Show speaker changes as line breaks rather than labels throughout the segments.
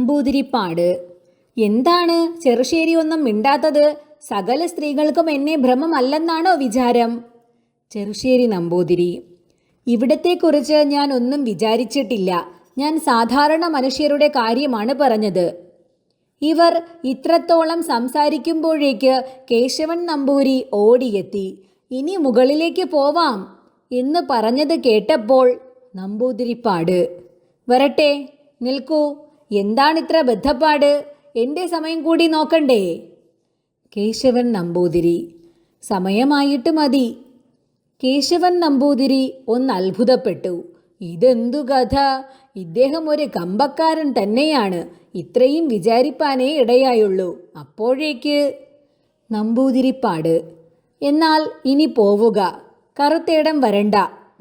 നമ്പൂതിരിപ്പാട്. എന്താണ് ചെറുശ്ശേരി ഒന്നും മിണ്ടാത്തത്? സകല സ്ത്രീകൾക്കും എന്നെ ഭ്രമമല്ലെന്നാണോ വിചാരം? ചെറുശ്ശേരി നമ്പൂതിരി: ഇവിടത്തെക്കുറിച്ച് ഞാൻ ഒന്നും വിചാരിച്ചിട്ടില്ല. ഞാൻ സാധാരണ മനുഷ്യരുടെ കാര്യമാണ് പറഞ്ഞത്. ഇവർ ഇത്രത്തോളം സംസാരിക്കുമ്പോഴേക്ക് കേശവൻ നമ്പൂരി ഓടിയെത്തി. ഇനി മുകളിലേക്ക് പോവാം എന്ന് പറഞ്ഞത് കേട്ടപ്പോൾ നമ്പൂതിരിപ്പാട്: വരട്ടെ, നിൽക്കൂ. എന്താണിത്ര ബദ്ധപ്പാട്? എൻ്റെ സമയം കൂടി നോക്കണ്ടേ? കേശവൻ നമ്പൂതിരി: സമയമായിട്ട് മതി. കേശവൻ നമ്പൂതിരി ഒന്ന് അത്ഭുതപ്പെട്ടു. ഇതെന്തു കഥ? ഇദ്ദേഹം ഒരു കമ്പക്കാരൻ തന്നെയാണ്. ഇത്രയും വിചാരിപ്പാനേ ഇടയായുള്ളൂ. അപ്പോഴേക്ക് നമ്പൂതിരിപ്പാട്: എന്നാൽ ഇനി പോവുക. കറുത്തേടം വരണ്ട,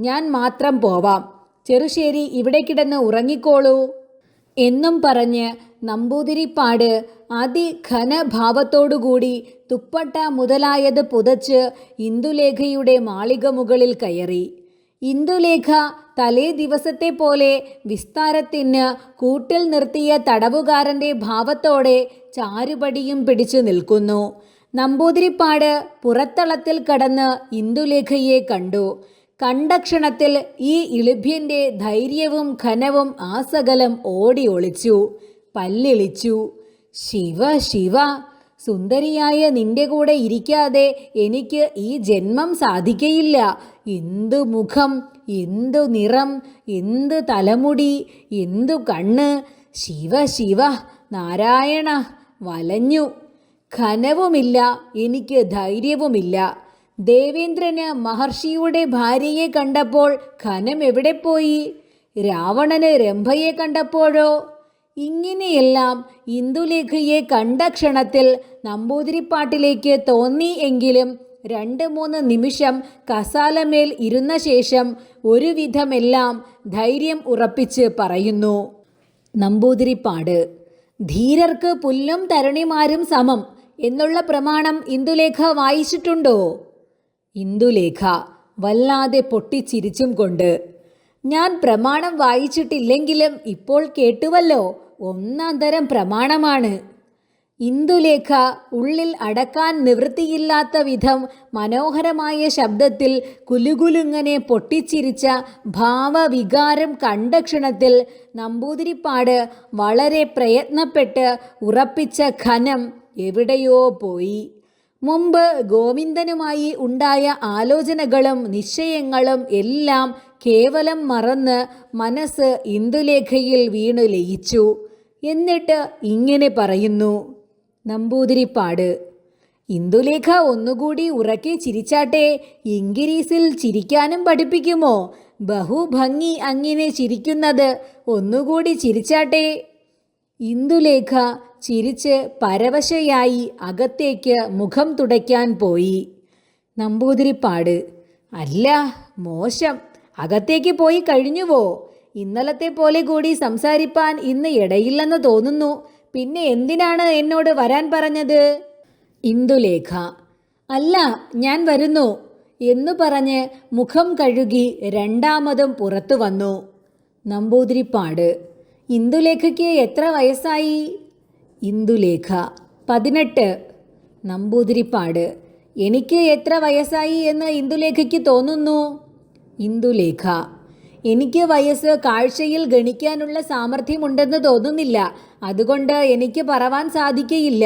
ഞാൻ മാത്രം പോവാം. ചെറുശ്ശേരി ഇവിടെ കിടന്ന് ഉറങ്ങിക്കോളൂ എന്നും പറഞ്ഞ് നമ്പൂതിരിപ്പാട് അതിഘനഭാവത്തോടുകൂടി തുപ്പട്ട മുതലായത് പുതച്ച് ഇന്ദുലേഖയുടെ മാളിക മുകളിൽ കയറി. ഇന്ദുലേഖ തലേ ദിവസത്തെ പോലെ വിസ്താരത്തിന് കൂട്ടിൽ നിർത്തിയ തടവുകാരൻ്റെ ഭാവത്തോടെ ചാരുപടിയും പിടിച്ചു നിൽക്കുന്നു. നമ്പൂതിരിപ്പാട് പുറത്തളത്തിൽ കടന്ന് ഇന്ദുലേഖയെ കണ്ടു. കണ്ട ക്ഷണത്തിൽ ഈ ഇളിഭ്യൻ്റെ ധൈര്യവും ഘനവും ആസകലം ഓടി ഒളിച്ചു, പല്ലിളിച്ചു. ശിവ ശിവ, സുന്ദരിയായ നിന്റെ കൂടെ ഇരിക്കാതെ എനിക്ക് ഈ ജന്മം സാധിക്കയില്ല. എന്തു മുഖം, എന്തു നിറം, എന്തു തലമുടി, എന്തു കണ്ണ്! ശിവ ശിവ നാരായണ! വലഞ്ഞു. ഘനവുമില്ല, എനിക്ക് ധൈര്യവുമില്ല. ദേവേന്ദ്രന് മഹർഷിയുടെ ഭാര്യയെ കണ്ടപ്പോൾ ഘനം എവിടെ പോയി? രാവണന് രംഭയെ കണ്ടപ്പോഴോ? ഇങ്ങനെയെല്ലാം ഇന്ദുലേഖയെ കണ്ട ക്ഷണത്തിൽ നമ്പൂതിരിപ്പാട്ടിലേക്ക് തോന്നി. എങ്കിലും 2-3 നിമിഷം കസാലമേൽ ഇരുന്ന ശേഷം ഒരുവിധമെല്ലാം ധൈര്യം ഉറപ്പിച്ച് പറയുന്നു. നമ്പൂതിരിപ്പാട്: ധീരർക്ക് പുല്ലും തരുണിമാരും സമം എന്നുള്ള പ്രമാണം ഇന്ദുലേഖ വായിച്ചിട്ടുണ്ടോ? ഇന്ദുലേഖ വല്ലാതെ പൊട്ടിച്ചിരിച്ചും കൊണ്ട്: ഞാൻ പ്രമാണം വായിച്ചിട്ടില്ലെങ്കിലും ഇപ്പോൾ കേട്ടുവല്ലോ, ഒന്നാം തരം പ്രമാണമാണ്. ഇന്ദുലേഖ ഉള്ളിൽ അടക്കാൻ നിവൃത്തിയില്ലാത്ത വിധം മനോഹരമായ ശബ്ദത്തിൽ കുലുകുലുങ്ങനെ പൊട്ടിച്ചിരിച്ച ഭാവവികാരം കണ്ട ക്ഷണത്തിൽ നമ്പൂതിരിപ്പാട് വളരെ പ്രയത്നപ്പെട്ട് ഉറപ്പിച്ച ഘനം എവിടെയോ പോയി. മുമ്പ് ഗോവിന്ദനുമായി ഉണ്ടായ ആലോചനകളും നിശ്ചയങ്ങളും എല്ലാം കേവലം മറന്ന് മനസ്സ് ഇന്ദുലേഖയിൽ വീണു ലയിച്ചു. എന്നിട്ട് ഇങ്ങനെ പറയുന്നു. നമ്പൂതിരിപ്പാട്: ഇന്ദുലേഖ ഒന്നുകൂടി ഉറക്കെ ചിരിച്ചാട്ടെ. ഇംഗിരീസിൽ ചിരിക്കാനും പഠിപ്പിക്കുമോ? ബഹുഭംഗി അങ്ങനെ ചിരിക്കുന്നത്. ഒന്നുകൂടി ചിരിച്ചാട്ടെ. ഇന്ദുലേഖ ചിരിച്ച് പരവശയായി അകത്തേക്ക് മുഖം തുടയ്ക്കാൻ പോയി. നമ്പൂതിരിപ്പാട്: അല്ല, മോശം. അകത്തേക്ക് പോയി കഴിഞ്ഞുവോ? ഇന്നലത്തെ പോലെ കൂടി സംസാരിപ്പാൻ ഇന്ന് ഇടയില്ലെന്ന് തോന്നുന്നു. പിന്നെ എന്തിനാണ് എന്നോട് വരാൻ പറഞ്ഞത്? ഇന്ദുലേഖ: അല്ല, ഞാൻ വരുന്നു എന്നു പറഞ്ഞ് മുഖം കഴുകി രണ്ടാമതും പുറത്തു വന്നു. നമ്പൂതിരിപ്പാട്: ഇന്ദുലേഖയ്ക്ക് എത്ര വയസ്സായി? ഇന്ദുലേഖ: 18. നമ്പൂതിരിപ്പാട്: എനിക്ക് എത്ര വയസ്സായി എന്ന് ഇന്ദുലേഖയ്ക്ക് തോന്നുന്നു? ഇന്ദുലേഖ: എനിക്ക് വയസ്സ് കാഴ്ചയിൽ ഗണിക്കാനുള്ള സാമർഥ്യമുണ്ടെന്ന് തോന്നുന്നില്ല. അതുകൊണ്ട് എനിക്ക് പറവാൻ സാധിക്കയില്ല.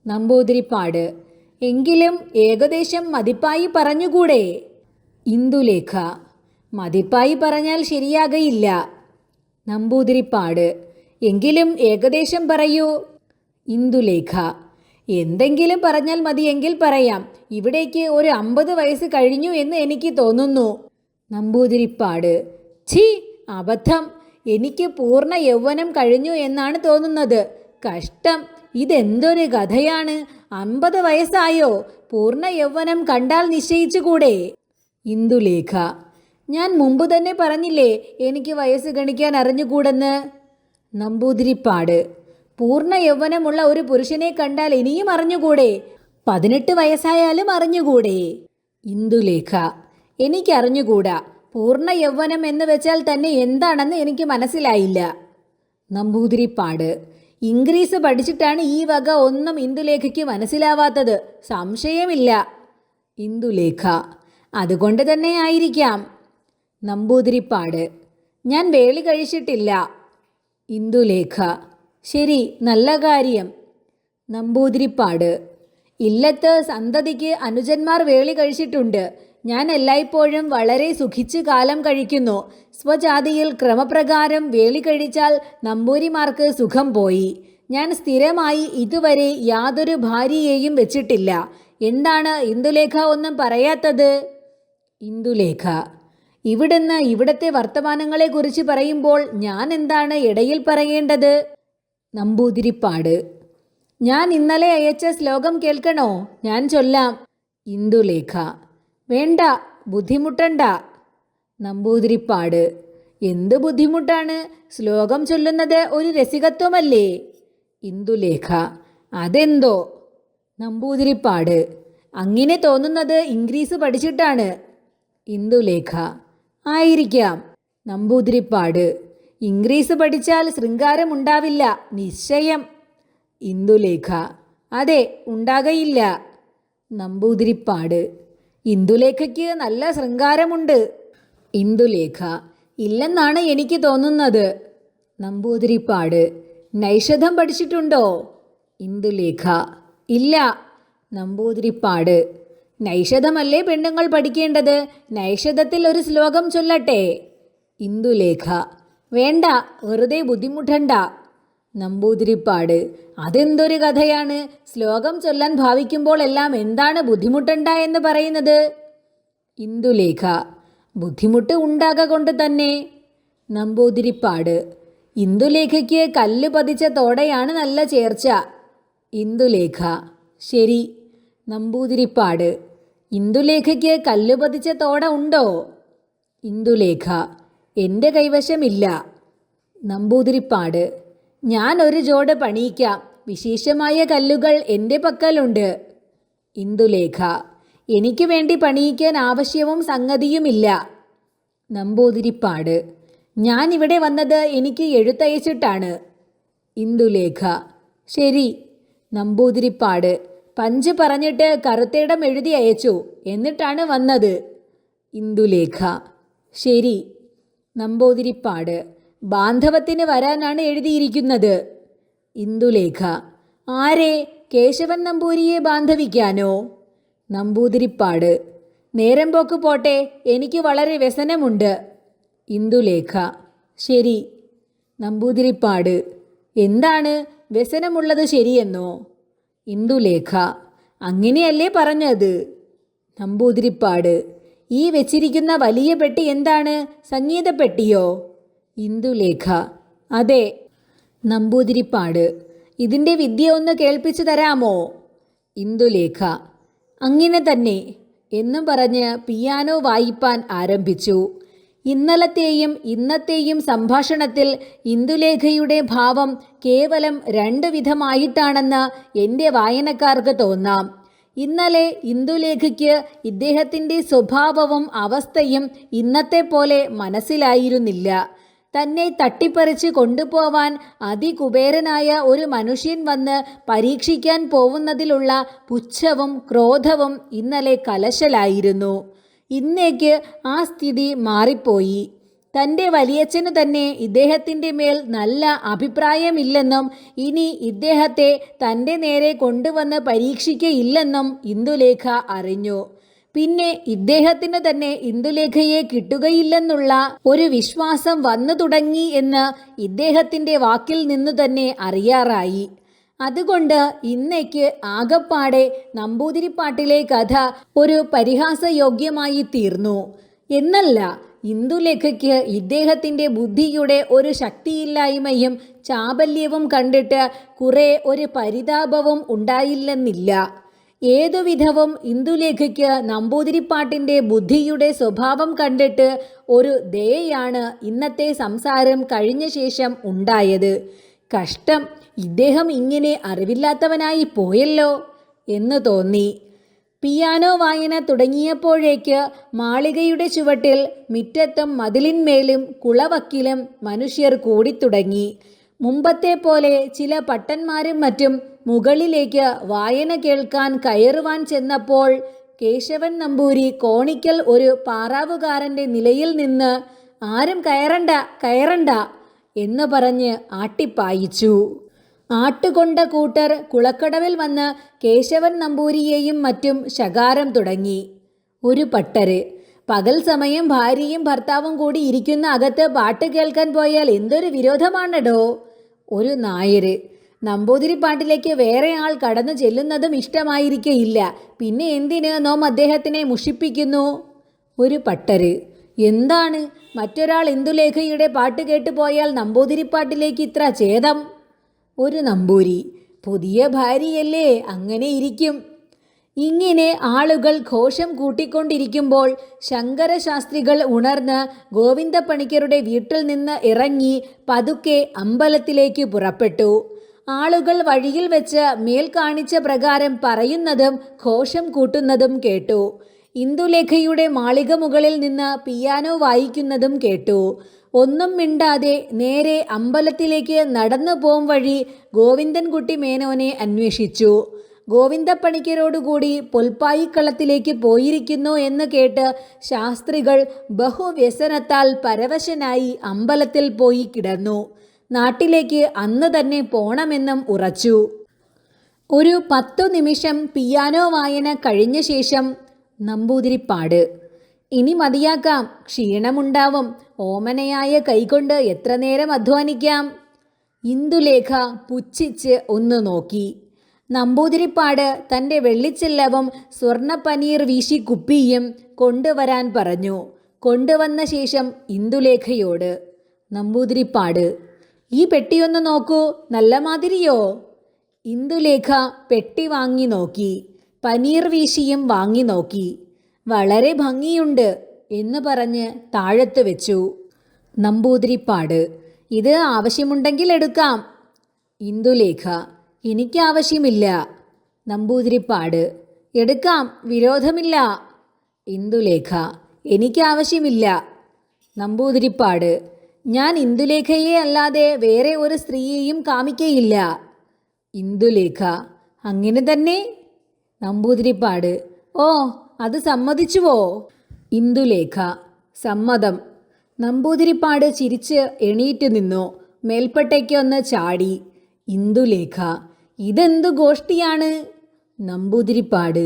നമ്പൂതിരിപ്പാട്: എങ്കിലും ഏകദേശം മതിപ്പായി പറഞ്ഞുകൂടെ? ഇന്ദുലേഖ: മതിപ്പായി പറഞ്ഞാൽ ശരിയാകയില്ല. നമ്പൂതിരിപ്പാട്: എങ്കിലും ഏകദേശം പറയൂ. ഇന്ദുലേഖ: എന്തെങ്കിലും പറഞ്ഞാൽ മതിയെങ്കിൽ പറയാം. ഇവിടേക്ക് ഒരു 50 വയസ്സ് കഴിഞ്ഞു എന്ന് എനിക്ക് തോന്നുന്നു. നമ്പൂതിരിപ്പാട്: ഛീ, അബദ്ധം. എനിക്ക് പൂർണ്ണ യൗവനം കഴിഞ്ഞു എന്നാണ് തോന്നുന്നത്. കഷ്ടം, ഇതെന്തൊരു കഥയാണ്. 50 വയസ്സായോ? പൂർണ്ണ യൗവനം കണ്ടാൽ നിശ്ചയിച്ചുകൂടെ? ഇന്ദുലേഖ: ഞാൻ മുമ്പ് തന്നെ പറഞ്ഞില്ലേ എനിക്ക് വയസ്സ് ഗണിക്കാൻ അറിഞ്ഞുകൂടെന്ന്. നമ്പൂതിരിപ്പാട്: പൂർണ്ണ യൗവനമുള്ള ഒരു പുരുഷനെ കണ്ടാൽ ഇനിയും അറിഞ്ഞുകൂടെ? 18 വയസ്സായാലും അറിഞ്ഞുകൂടെ? ഇന്ദുലേഖ: എനിക്കറിഞ്ഞുകൂടാ. പൂർണ്ണ യൗവനം എന്ന് വെച്ചാൽ തന്നെ എന്താണെന്ന് എനിക്ക് മനസ്സിലായില്ല. നമ്പൂതിരിപ്പാട്. ഇംഗ്ലീഷ് പഠിച്ചിട്ടാണ് ഈ വക ഒന്നും ഇന്ദുലേഖയ്ക്ക് മനസ്സിലാവാത്തത്, സംശയമില്ല. ഇന്ദുലേഖ. അതുകൊണ്ട് തന്നെ ആയിരിക്കാം. നമ്പൂതിരിപ്പാട്. ഞാൻ വേളി കഴിച്ചിട്ടില്ല. ഇന്ദുലേഖ. ശരി, നല്ല കാര്യം. നമ്പൂതിരിപ്പാട്. ഇല്ലത്ത് സന്തതിക്ക് അനുജന്മാർ വേളി കഴിച്ചിട്ടുണ്ട്. ഞാൻ എല്ലായ്പ്പോഴും വളരെ സുഖിച്ച് കാലം കഴിക്കുന്നു. സ്വജാതിയിൽ ക്രമപ്രകാരം വേളി കഴിച്ചാൽ നമ്പൂരിമാർക്ക് സുഖം പോയി. ഞാൻ സ്ഥിരമായി ഇതുവരെ യാതൊരു ഭാര്യയെയും വെച്ചിട്ടില്ല. എന്താണ് ഇന്ദുലേഖ ഒന്നും പറയാത്തത്? ഇന്ദുലേഖ. ഇവിടുന്ന് ഇവിടത്തെ വർത്തമാനങ്ങളെക്കുറിച്ച് പറയുമ്പോൾ ഞാൻ എന്താണ് ഇടയിൽ പറയേണ്ടത്? നമ്പൂതിരിപ്പാട്. ഞാൻ ഇന്നലെ അയച്ച ശ്ലോകം കേൾക്കണോ? ഞാൻ ചൊല്ലാം. ഇന്ദുലേഖ. വേണ്ട, ബുദ്ധിമുട്ടണ്ട. നമ്പൂതിരിപ്പാട്. എന്ത് ബുദ്ധിമുട്ടാണ്? ശ്ലോകം ചൊല്ലുന്നത് ഒരു രസികത്വമല്ലേ? ഇന്ദുലേഖ. അതെന്തോ. നമ്പൂതിരിപ്പാട്. അങ്ങനെ തോന്നുന്നത് ഇംഗ്ലീഷ് പഠിച്ചിട്ടാണ്. ഇന്ദുലേഖ. ആയിരിക്കാം. നമ്പൂതിരിപ്പാട്. ഇംഗ്ലീഷ് പഠിച്ചാൽ ശൃംഗാരമുണ്ടാവില്ല, നിശ്ചയം. ഇന്ദുലേഖ. അതെ, ഉണ്ടാകയില്ല. നമ്പൂതിരിപ്പാട്. ഇന്ദുലേഖയ്ക്ക് നല്ല ശൃംഗാരമുണ്ട്. ഇന്ദുലേഖ. ഇല്ലെന്നാണ് എനിക്ക് തോന്നുന്നത്. നമ്പൂതിരിപ്പാട്. നൈഷധം പഠിച്ചിട്ടുണ്ടോ? ഇന്ദുലേഖ. ഇല്ല. നമ്പൂതിരിപ്പാട്. നൈഷധമല്ലേ പെണ്ണുങ്ങൾ പഠിക്കേണ്ടത്? നൈഷധത്തിൽ ഒരു ശ്ലോകം ചൊല്ലട്ടെ. ഇന്ദുലേഖ. വേണ്ട, വെറുതെ ബുദ്ധിമുട്ടണ്ട. നമ്പൂതിരിപ്പാട്. അതെന്തൊരു കഥയാണ്? ശ്ലോകം ചൊല്ലാൻ ഭാവിക്കുമ്പോൾ എല്ലാം എന്താണ് ബുദ്ധിമുട്ടണ്ട എന്ന് പറയുന്നത്? ഇന്ദുലേഖ. ബുദ്ധിമുട്ട് ഉണ്ടാകൊണ്ട് തന്നെ. നമ്പൂതിരിപ്പാട്. ഇന്ദുലേഖയ്ക്ക് കല്ല് പതിച്ച തോടെയാണ് നല്ല ചേർച്ച. ഇന്ദുലേഖ. ശരി. നമ്പൂതിരിപ്പാട്. ഇന്ദുലേഖയ്ക്ക് കല്ല് പതിച്ച തോട ഉണ്ടോ? ഇന്ദുലേഖ. എൻ്റെ കൈവശമില്ല. നമ്പൂതിരിപ്പാട്. ഞാൻ ഒരു ജോഡ് പണിയിക്കാം. വിശേഷമായ കല്ലുകൾ എൻ്റെ പക്കലുണ്ട്. ഇന്ദുലേഖ. എനിക്ക് വേണ്ടി പണിയിക്കാൻ ആവശ്യവും സംഗതിയുമില്ല. നമ്പൂതിരിപ്പാട്. ഞാൻ ഇവിടെ വന്നത് എനിക്ക് എഴുത്തയച്ചിട്ടാണ്. ഇന്ദുലേഖ. ശരി. നമ്പൂതിരിപ്പാട്. പഞ്ച് പറഞ്ഞിട്ട് കറുത്തേടം എഴുതി അയച്ചു, എന്നിട്ടാണ് വന്നത്. ഇന്ദുലേഖ. ശരി. നമ്പൂതിരിപ്പാട്. ബാന്ധവത്തിന് വരാനാണ് എഴുതിയിരിക്കുന്നത്. ഇന്ദുലേഖ. ആരെ? കേശവൻ നമ്പൂരിയെ ബാന്ധവിക്കാനോ? നമ്പൂതിരിപ്പാട്. നേരം പോക്ക് പോട്ടെ, എനിക്ക് വളരെ വ്യസനമുണ്ട്. ഇന്ദുലേഖ. ശരി. നമ്പൂതിരിപ്പാട്. എന്താണ് വ്യസനമുള്ളത് ശരിയെന്നോ? ഇന്ദുലേഖ. അങ്ങനെയല്ലേ പറഞ്ഞത്? നമ്പൂതിരിപ്പാട്. ഈ വെച്ചിരിക്കുന്ന വലിയ പെട്ടി എന്താണ്? സംഗീതപ്പെട്ടിയോ? ഇന്ദുലേഖ. അതെ. നമ്പൂതിരിപ്പാട്. ഇതിൻ്റെ വിദ്യ ഒന്ന് കേൾപ്പിച്ചു തരാമോ? ഇന്ദുലേഖ. അങ്ങനെ തന്നെ എന്നും പറഞ്ഞ് പിയാനോ വായിപ്പാൻ ആരംഭിച്ചു. ഇന്നലത്തെയും ഇന്നത്തെയും സംഭാഷണത്തിൽ ഇന്ദുലേഖയുടെ ഭാവം കേവലം രണ്ട് വിധമായിട്ടാണെന്ന് എൻ്റെ വായനക്കാർക്ക് തോന്നാം. ഇന്നലെ ഇന്ദുലേഖയ്ക്ക് ഇദ്ദേഹത്തിൻ്റെ സ്വഭാവവും അവസ്ഥയും ഇന്നത്തെ പോലെ മനസ്സിലായിരുന്നില്ല. തന്നെ തട്ടിപ്പറിച്ച് കൊണ്ടുപോവാൻ അതികുബേരനായ ഒരു മനുഷ്യൻ വന്ന് പരീക്ഷിക്കാൻ പോവുന്നതിലുള്ള പുച്ഛവും ക്രോധവും ഇന്നലെ കലശലായിരുന്നു. ഇന്നേക്ക് ആ സ്ഥിതി മാറിപ്പോയി. തൻ്റെ വലിയച്ഛന് തന്നെ ഇദ്ദേഹത്തിൻ്റെ മേൽ നല്ല അഭിപ്രായമില്ലെന്നും ഇനി ഇദ്ദേഹത്തെ തൻ്റെ നേരെ കൊണ്ടുവന്ന് പരീക്ഷിക്കയില്ലെന്നും ഇന്ദുലേഖ അറിഞ്ഞു. പിന്നെ ഇദ്ദേഹത്തിന് തന്നെ ഇന്ദുലേഖയെ കിട്ടുകയില്ലെന്നുള്ള ഒരു വിശ്വാസം വന്നു തുടങ്ങി എന്ന് ഇദ്ദേഹത്തിൻ്റെ വാക്കിൽ നിന്നു തന്നെ അറിയാറായി. അതുകൊണ്ട് ഇന്നേക്ക് ആകപ്പാടെ നമ്പൂതിരിപ്പാട്ടിലെ കഥ ഒരു പരിഹാസയോഗ്യമായി തീർന്നു. എന്നല്ല, ഇന്ദുലേഖയ്ക്ക് ഇദ്ദേഹത്തിൻ്റെ ബുദ്ധിയുടെ ഒരു ശക്തിയില്ലായ്മയും ചാബല്യവും കണ്ടിട്ട് കുറെ ഒരു പരിതാപവും ഉണ്ടായില്ലെന്നില്ല. ഏതുവിധവും ഇന്ദുലേഖയ്ക്ക് നമ്പൂതിരിപ്പാട്ടിൻ്റെ ബുദ്ധിയുടെ സ്വഭാവം കണ്ടിട്ട് ഒരു ദയയാണ് ഇന്നത്തെ സംസാരം കഴിഞ്ഞ ശേഷം ഉണ്ടായത്. കഷ്ടം, ഇദ്ദേഹം ഇങ്ങനെ അറിവില്ലാത്തവനായി പോയല്ലോ എന്ന് തോന്നി. പിയാനോ വായന തുടങ്ങിയപ്പോഴേക്ക് മാളികയുടെ ചുവട്ടിൽ, മിറ്റത്തും മതിലിന്മേലും കുളവക്കിലും മനുഷ്യർ കൂടിത്തുടങ്ങി. മുമ്പത്തെ പോലെ ചില പട്ടന്മാരും മറ്റും മുകളിലേക്ക് വായന കേൾക്കാൻ കയറുവാൻ ചെന്നപ്പോൾ കേശവൻ നമ്പൂരി കോണിക്കൽ ഒരു പാറാവുകാരൻ്റെ നിലയിൽ നിന്ന് ആരും കയറണ്ട കയറണ്ട എന്ന് പറഞ്ഞ് ആട്ടിപ്പായിച്ചു. ആട്ടുകൊണ്ട കൂട്ടർ കുളക്കടവിൽ വന്ന് കേശവൻ നമ്പൂരിയെയും മറ്റും ശകാരം തുടങ്ങി. ഒരു പട്ടര് പകൽ സമയം ഭാര്യയും ഭർത്താവും കൂടി ഇരിക്കുന്ന അകത്ത് പാട്ട് കേൾക്കാൻ പോയാൽ എന്തൊരു വിരോധമാണടോ. ഒരു നായര് നമ്പൂതിരിപ്പാട്ടിലേക്ക് വേറെ ആൾ കടന്നു ചെല്ലുന്നതും ഇഷ്ടമായിരിക്കയില്ല. പിന്നെ എന്തിന് നോം അദ്ദേഹത്തിനെ മുഷിപ്പിക്കുന്നു? ഒരു പട്ടര് എന്താണ് മറ്റൊരാൾ ഇന്ദുലേഖയുടെ പാട്ട് കേട്ടു പോയാൽ നമ്പൂതിരിപ്പാട്ടിലേക്ക് ഇത്ര ഛേദം? ഒരു നമ്പൂരി പുതിയ ഭാര്യയല്ലേ, അങ്ങനെ ഇരിക്കും. ഇങ്ങനെ ആളുകൾ ഘോഷം കൂട്ടിക്കൊണ്ടിരിക്കുമ്പോൾ ശങ്കരശാസ്ത്രികൾ ഉണർന്ന് ഗോവിന്ദപ്പണിക്കരുടെ വീട്ടിൽ നിന്ന് ഇറങ്ങി പതുക്കെ അമ്പലത്തിലേക്ക് പുറപ്പെട്ടു. ആളുകൾ വഴിയിൽ വെച്ച് മേൽ കാണിച്ച പ്രകാരം പറയുന്നതും ഘോഷം കൂട്ടുന്നതും കേട്ടു. ഇന്ദുലേഖയുടെ മാളിക മുകളിൽ നിന്ന് പിയാനോ വായിക്കുന്നതും കേട്ടു. ഒന്നും മിണ്ടാതെ നേരെ അമ്പലത്തിലേക്ക് നടന്നു പോം വഴി ഗോവിന്ദൻകുട്ടി മേനോനെ അന്വേഷിച്ചു. ഗോവിന്ദപ്പണിക്കരോടുകൂടി പൊൽപ്പായിക്കളത്തിലേക്ക് പോയിരിക്കുന്നു എന്ന് കേട്ട് ശാസ്ത്രികൾ ബഹുവ്യസനത്താൽ പരവശനായി അമ്പലത്തിൽ പോയി കിടന്നു. നാട്ടിലേക്ക് അന്ന് തന്നെ പോണമെന്നും ഉറച്ചു. ഒരു 10 നിമിഷം പിയാനോ വായന കഴിഞ്ഞ ശേഷം നമ്പൂതിരിപ്പാട് ഇനി മതിയാക്കാം, ക്ഷീണമുണ്ടാവും, ഓമനയായ കൈകൊണ്ട് എത്ര നേരം അധ്വാനിക്കാം. ഇന്ദുലേഖ പുച്ഛിച്ച് ഒന്ന് നോക്കി. നമ്പൂതിരിപ്പാട് തൻ്റെ വെള്ളിച്ചെല്ലവും സ്വർണ്ണപ്പനീർ വീശി കുപ്പിയും കൊണ്ടുവരാൻ പറഞ്ഞു. കൊണ്ടുവന്ന ശേഷം ഇന്ദുലേഖയോട് നമ്പൂതിരിപ്പാട് ഈ പെട്ടിയൊന്ന് നോക്കൂ, നല്ല മാതിരിയോ? ഇന്ദുലേഖ പെട്ടി വാങ്ങി നോക്കി. പനീർ വീശിയും വാങ്ങി നോക്കി. വളരെ ഭംഗിയുണ്ട് എന്ന് പറഞ്ഞ് താഴത്ത് വെച്ചു. നമ്പൂതിരിപ്പാട് ഇത് ആവശ്യമുണ്ടെങ്കിൽ എടുക്കാം. ഇന്ദുലേഖ എനിക്കാവശ്യമില്ല. നമ്പൂതിരിപ്പാട് എടുക്കാം, വിരോധമില്ല. ഇന്ദുലേഖ എനിക്കാവശ്യമില്ല. നമ്പൂതിരിപ്പാട് ഞാൻ ഇന്ദുലേഖയെ അല്ലാതെ വേറെ ഒരു സ്ത്രീയെയും കാമിക്കയില്ല. ഇന്ദുലേഖ അങ്ങനെ തന്നെ? നമ്പൂതിരിപ്പാട് ഓ അത് സമ്മതിച്ചുവോ? ഇന്ദുലേഖ സമ്മതം. നമ്പൂതിരിപ്പാട് ചിരിച്ച് എണീറ്റ് നിന്നു. മേൽപ്പട്ടയ്ക്കൊന്ന് ചാടി. ഇന്ദുലേഖ ഇതെന്തു ഗോഷ്ഠിയാണ്? നമ്പൂതിരിപ്പാട്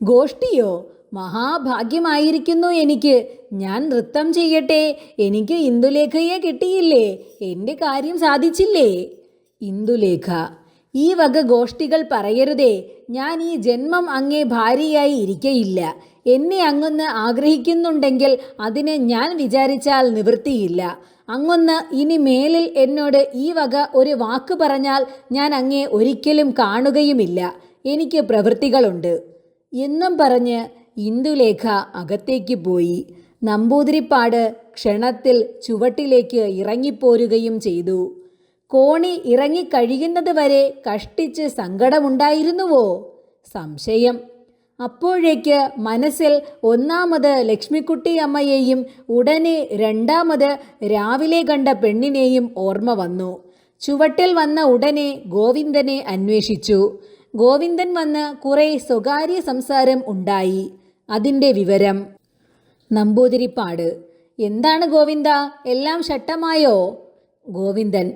ഗോഷ്ഠിയോ? മഹാഭാഗ്യമായിരിക്കുന്നു എനിക്ക്. ഞാൻ നൃത്തം ചെയ്യട്ടെ, എനിക്ക് ഇന്ദുലേഖയെ കിട്ടിയില്ലേ, എൻ്റെ കാര്യം സാധിച്ചില്ലേ. ഇന്ദുലേഖ ഈ വക ഗോഷ്ഠികൾ പറയരുതേ. ഞാൻ ഈ ജന്മം അങ്ങേ ഭാര്യയായി ഇരിക്കയില്ല. എന്നെ അങ്ങൊന്ന് ആഗ്രഹിക്കുന്നുണ്ടെങ്കിൽ അതിന് ഞാൻ വിചാരിച്ചാൽ നിവൃത്തിയില്ല. അങ്ങൊന്ന് ഇനി മേലിൽ എന്നോട് ഈ വക ഒരു വാക്ക് പറഞ്ഞാൽ ഞാൻ അങ്ങേ ഒരിക്കലും കാണുകയുമില്ല. എനിക്ക് പ്രവൃത്തികളുണ്ട് എന്നും പറഞ്ഞ് ഇന്ദുലേഖ അകത്തേക്ക് പോയി. നമ്പൂതിരിപ്പാട് ക്ഷണത്തിൽ ചുവട്ടിലേക്ക് ഇറങ്ങിപ്പോരുകയും ചെയ്തു. കോണി ഇറങ്ങിക്കഴിയുന്നത് വരെ കഷ്ടിച്ച് സങ്കടമുണ്ടായിരുന്നുവോ? സംശയം. അപ്പോഴേക്ക് മനസ്സിൽ ഒന്നാമത് ലക്ഷ്മിക്കുട്ടി അമ്മയെയും ഉടനെ രണ്ടാമത് രാവിലെ കണ്ട പെണ്ണിനെയും ഓർമ്മ വന്നു. ചുവട്ടിൽ വന്ന ഉടനെ ഗോവിന്ദനെ അന്വേഷിച്ചു. ഗോവിന്ദൻ വന്ന് കുറെ സ്വകാര്യ സംസാരം ഉണ്ടായി. അതിൻ്റെ വിവരം നമ്പൂതിരിപ്പാട് എന്താണ് ഗോവിന്ദ, എല്ലാം ഷട്ടമായോ? ഗോവിന്ദൻ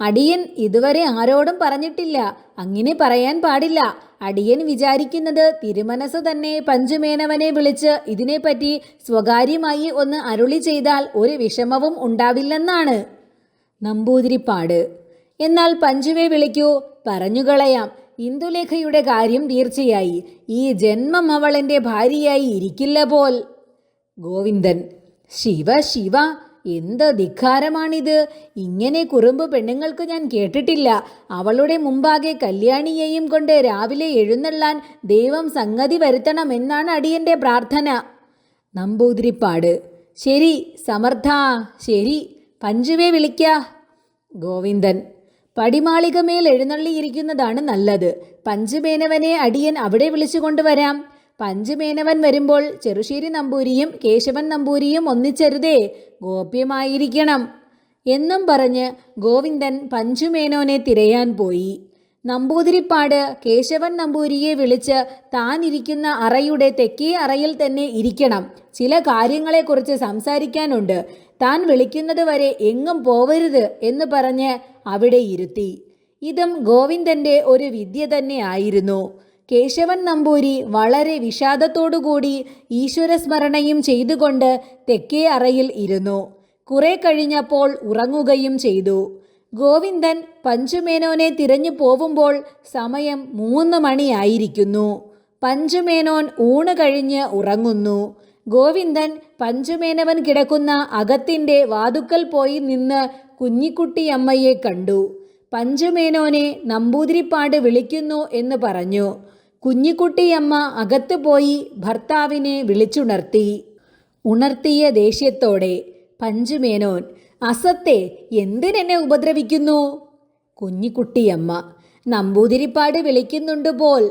അടിയൻ ഇതുവരെ ആരോടും പറഞ്ഞിട്ടില്ല. അങ്ങനെ പറയാൻ പാടില്ല. അടിയൻ വിചാരിക്കുന്നത് തിരുമനസ് തന്നെ പഞ്ചുമേനവനെ വിളിച്ച് ഇതിനെപ്പറ്റി സ്വകാര്യമായി ഒന്ന് അരുളി ചെയ്താൽ ഒരു വിഷമവും ഉണ്ടാവില്ലെന്നാണ്. നമ്പൂതിരിപ്പാട് എന്നാൽ പഞ്ചുവെ വിളിക്കൂ, പറഞ്ഞുകളയാം. ഇന്ദുലേഖയുടെ കാര്യം തീർച്ചയായി. ഈ ജന്മം അവൾ എൻ്റെ ഭാര്യയായി ഇരിക്കില്ല പോൽ. ഗോവിന്ദൻ ശിവ ശിവ, എന്ത് ധിക്കാരമാണിത്! ഇങ്ങനെ കുറുമ്പ് പെണ്ണുങ്ങൾക്ക് ഞാൻ കേട്ടിട്ടില്ല. അവളുടെ മുമ്പാകെ കല്യാണിയെയും കൊണ്ട് രാവിലെ എഴുന്നള്ളാൻ ദൈവം സംഗതി വരുത്തണമെന്നാണ് അടിയൻ്റെ പ്രാർത്ഥന. നമ്പൂതിരിപ്പാട് ശരി സമർത്ഥ, ശരി, പഞ്ചുവെ വിളിക്ക. ഗോവിന്ദൻ പടിമാളികമേൽ എഴുന്നള്ളിയിരിക്കുന്നതാണ് നല്ലത്. പഞ്ചുമേനവനെ അടിയൻ അവിടെ വിളിച്ചു കൊണ്ടുവരാം. പഞ്ചുമേനവൻ വരുമ്പോൾ ചെറുശ്ശേരി നമ്പൂരിയും കേശവൻ നമ്പൂരിയും ഒന്നിച്ചരുതേ, ഗോപ്യമായിരിക്കണം. എന്നും പറഞ്ഞ് ഗോവിന്ദൻ പഞ്ചുമേനോനെ തിരയാൻ പോയി. നമ്പൂതിരിപ്പാട് കേശവൻ നമ്പൂരിയെ വിളിച്ച് താൻ ഇരിക്കുന്ന അറയുടെ തെക്കേ അറയിൽ തന്നെ ഇരിക്കണം, ചില കാര്യങ്ങളെക്കുറിച്ച് സംസാരിക്കാനുണ്ട്, താൻ വിളിക്കുന്നത് വരെ എങ്ങും പോവരുത് എന്ന് പറഞ്ഞ് അവിടെ ഇരുത്തി. ഇതും ഗോവിന്ദൻ്റെ ഒരു വിദ്യ തന്നെ ആയിരുന്നു. കേശവൻ നമ്പൂരി വളരെ വിഷാദത്തോടുകൂടി ഈശ്വരസ്മരണയും ചെയ്തുകൊണ്ട് തെക്കേ അറയിൽ ഇരുന്നു. കുറെ കഴിഞ്ഞപ്പോൾ ഉറങ്ങുകയും ചെയ്തു. ഗോവിന്ദൻ പഞ്ചുമേനോനെ തിരഞ്ഞു പോവുമ്പോൾ സമയം 3 മണിയായിരിക്കുന്നു. പഞ്ചുമേനോൻ ഊണ് കഴിഞ്ഞ് ഉറങ്ങുന്നു. ഗോവിന്ദൻ പഞ്ചുമേനവൻ കിടക്കുന്ന അകത്തിൻ്റെ വാതുക്കൽ പോയി നിന്ന് കുഞ്ഞിക്കുട്ടിയമ്മയെ കണ്ടു. പഞ്ചുമേനോനെ നമ്പൂതിരിപ്പാട് വിളിക്കുന്നു എന്ന് പറഞ്ഞു. കുഞ്ഞിക്കുട്ടിയമ്മ അകത്ത് പോയി ഭർത്താവിനെ വിളിച്ചുണർത്തി. ഉണർത്തിയ ദേഷ്യത്തോടെ, പഞ്ചുമേനോൻ, അസത്തെ, എന്തിനെന്നെ ഉപദ്രവിക്കുന്നു? കുഞ്ഞിക്കുട്ടിയമ്മ, നമ്പൂതിരിപ്പാട് വിളിക്കുന്നുണ്ട് പോൽ.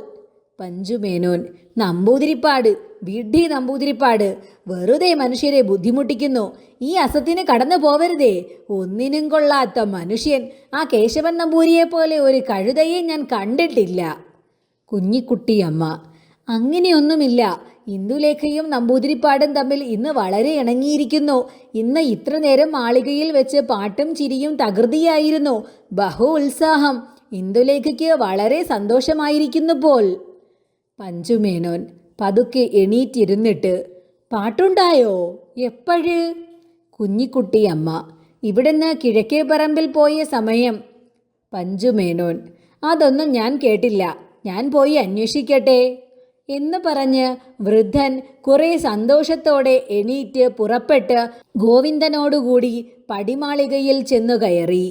പഞ്ചുമേനോൻ, നമ്പൂതിരിപ്പാട്, വിഡ്ഢി നമ്പൂതിരിപ്പാട്, വെറുതെ മനുഷ്യരെ ബുദ്ധിമുട്ടിക്കുന്നു. ഈ അസത്തിന് കടന്നു പോവരുതേ. ഒന്നിനും കൊള്ളാത്ത മനുഷ്യൻ. ആ കേശവൻ നമ്പൂരിയെ പോലെ ഒരു കഴുതയെ ഞാൻ കണ്ടിട്ടില്ല. കുഞ്ഞിക്കുട്ടിയമ്മ, അങ്ങനെയൊന്നുമില്ല. ഇന്ദുലേഖയും നമ്പൂതിരിപ്പാടും തമ്മിൽ ഇന്ന് വളരെ ഇണങ്ങിയിരിക്കുന്നു. ഇന്ന് ഇത്ര നേരം മാളികയിൽ വെച്ച് പാട്ടും ചിരിയും തകൃതിയായിരുന്നു. ബഹു ഉത്സാഹം. ഇന്ദുലേഖയ്ക്ക് വളരെ സന്തോഷമായിരിക്കുന്നു പോൽ. പഞ്ചുമേനോൻ പതുക്കെ എണീറ്റിരുന്നിട്ട്, പാട്ടുണ്ടായോ? എപ്പോഴ്? കുഞ്ഞിക്കുട്ടിയമ്മ, ഇവിടുന്ന് കിഴക്കേ പറമ്പിൽ പോയ സമയം. പഞ്ചുമേനോൻ, അതൊന്നും ഞാൻ കേട്ടില്ല, ഞാൻ പോയി അന്വേഷിക്കട്ടെ എന്ന് പറഞ്ഞ് വൃദ്ധൻ കുറെ സന്തോഷത്തോടെ എണീറ്റ് പുറപ്പെട്ട് ഗോവിന്ദനോടുകൂടി പടിമാളികയിൽ ചെന്നു കയറി.